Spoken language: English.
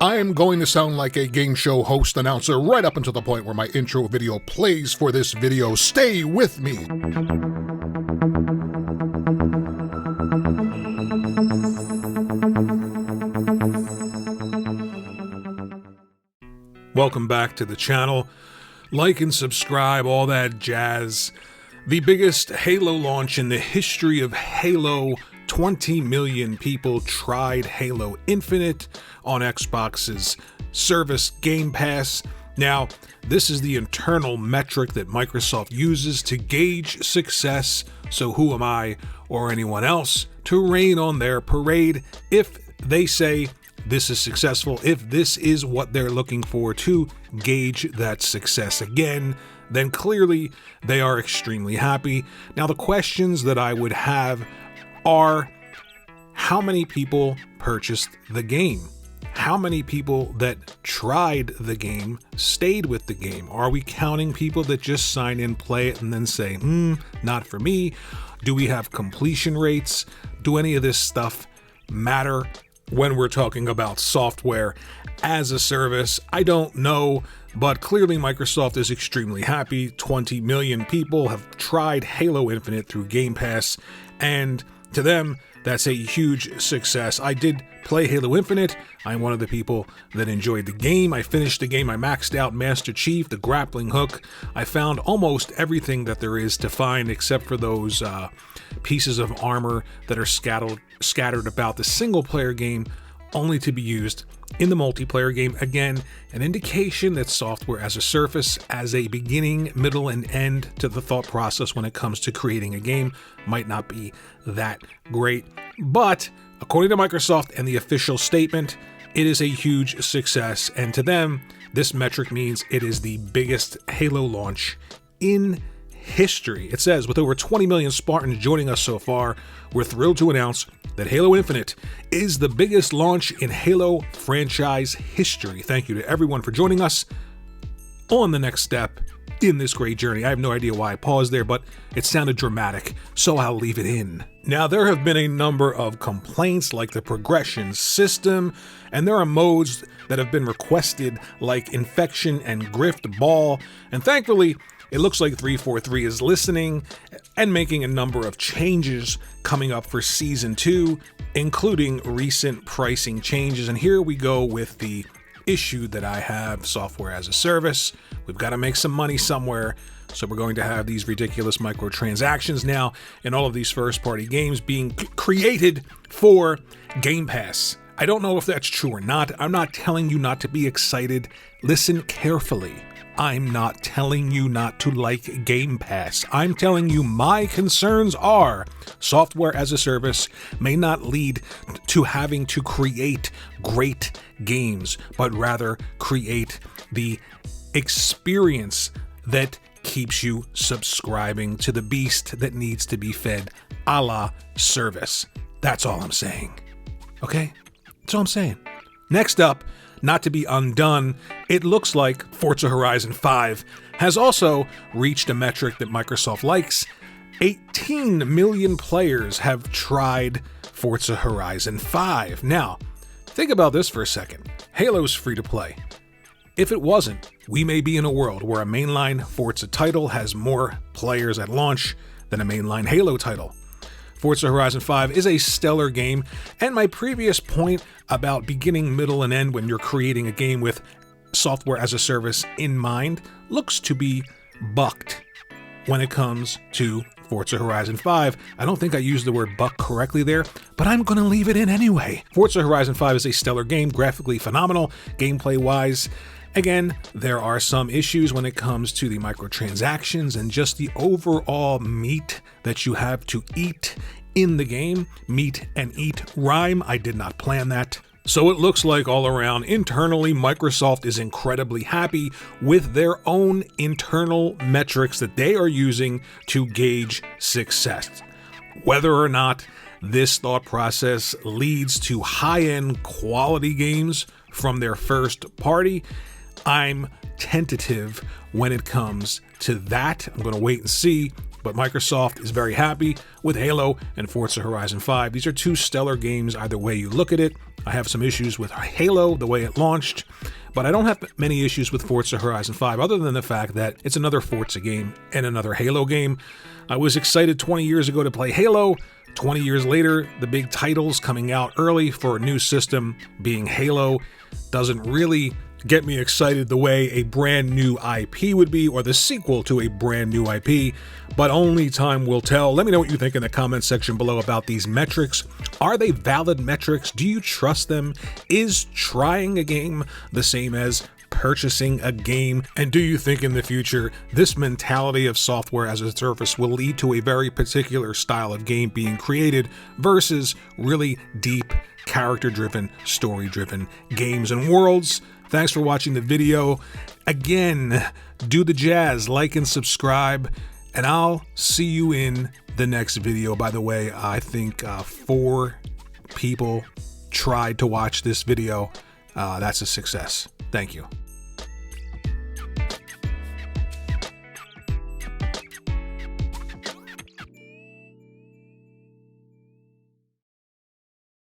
I am going to sound like a game show host announcer right up until the point where my intro video plays for this video. Stay with me. Welcome back to the channel. Like and subscribe, all that jazz. The biggest Halo launch in the history of Halo. 20 million people tried Halo Infinite on Xbox's service Game Pass. Now, this is the internal metric that Microsoft uses to gauge success, so who am I or anyone else to rain on their parade if they say this is successful, if this is what they're looking for to gauge that success again, then clearly they are extremely happy. Now, the questions that I would have are how many people purchased the game? How many people that tried the game stayed with the game? Are we counting people that just sign in, play it, and then say, not for me? Do we have completion rates? Do any of this stuff matter when we're talking about software as a service? I don't know, but clearly Microsoft is extremely happy. 20 million people have tried Halo Infinite through Game Pass, and to them, that's a huge success. I did play Halo Infinite. I'm one of the people that enjoyed the game. I finished the game. I maxed out Master Chief, the grappling hook. I found almost everything that there is to find except for those pieces of armor that are scattered about the single-player game, only to be used in the multiplayer game. Again, an indication that software as a service, as a beginning, middle, and end to the thought process when it comes to creating a game, might not be that great. But according to Microsoft and the official statement, it is a huge success. And to them, this metric means it is the biggest Halo launch in history. It says, with over 20 million Spartans joining us so far, we're thrilled to announce that Halo Infinite is the biggest launch in Halo franchise history. Thank you to everyone for joining us on the next step in this great journey. I have no idea why I paused there, but it sounded dramatic, so I'll leave it in. Now, there have been a number of complaints like the progression system, and there are modes that have been requested like Infection and Grift Ball, and thankfully, it looks like 343 is listening and making a number of changes coming up for Season 2, including recent pricing changes. And here we go with the issue that I have, software as a service. We've got to make some money somewhere, so we're going to have these ridiculous microtransactions now in all of these first-party games being created for Game Pass. I don't know if that's true or not. I'm not telling you not to be excited. Listen carefully. I'm not telling you not to like Game Pass. I'm telling you my concerns are software as a service may not lead to having to create great games, but rather create the experience that keeps you subscribing to the beast that needs to be fed, a la service. That's all I'm saying. Okay? That's all I'm saying. Next up, not to be undone, it looks like Forza Horizon 5 has also reached a metric that Microsoft likes. 18 million players have tried Forza Horizon 5. Now, think about this for a second. Halo's free to play. If it wasn't, we may be in a world where a mainline Forza title has more players at launch than a mainline Halo title. Forza Horizon 5 is a stellar game, and my previous point about beginning, middle, and end when you're creating a game with software as a service in mind looks to be bucked when it comes to Forza Horizon 5. I don't think I used the word buck correctly there, but I'm going to leave it in anyway. Forza Horizon 5 is a stellar game, graphically phenomenal, gameplay-wise. Again, there are some issues when it comes to the microtransactions and just the overall meat that you have to eat in the game. Meat and eat rhyme. I did not plan that. So it looks like all around internally, Microsoft is incredibly happy with their own internal metrics that they are using to gauge success. Whether or not this thought process leads to high-end quality games from their first party, I'm tentative when it comes to that. I'm going to wait and see. But Microsoft is very happy with Halo and Forza Horizon 5. These are two stellar games either way you look at it. I have some issues with Halo, the way it launched, but I don't have many issues with Forza Horizon 5 other than the fact that it's another Forza game and another Halo game. I was excited 20 years ago to play Halo. 20 years later, the big titles coming out early for a new system being Halo doesn't really get me excited the way a brand new IP would be, or the sequel to a brand new IP, but only time will tell. Let me know what you think in the comment section below about these metrics. Are they valid metrics? Do you trust them? Is trying a game the same as purchasing a game? And do you think in the future this mentality of software as a service will lead to a very particular style of game being created versus really deep, character-driven, story-driven games and worlds? Thanks for watching the video. Again, do the jazz, like and subscribe, and I'll see you in the next video. By the way, I think 4 people tried to watch this video. That's a success. Thank you.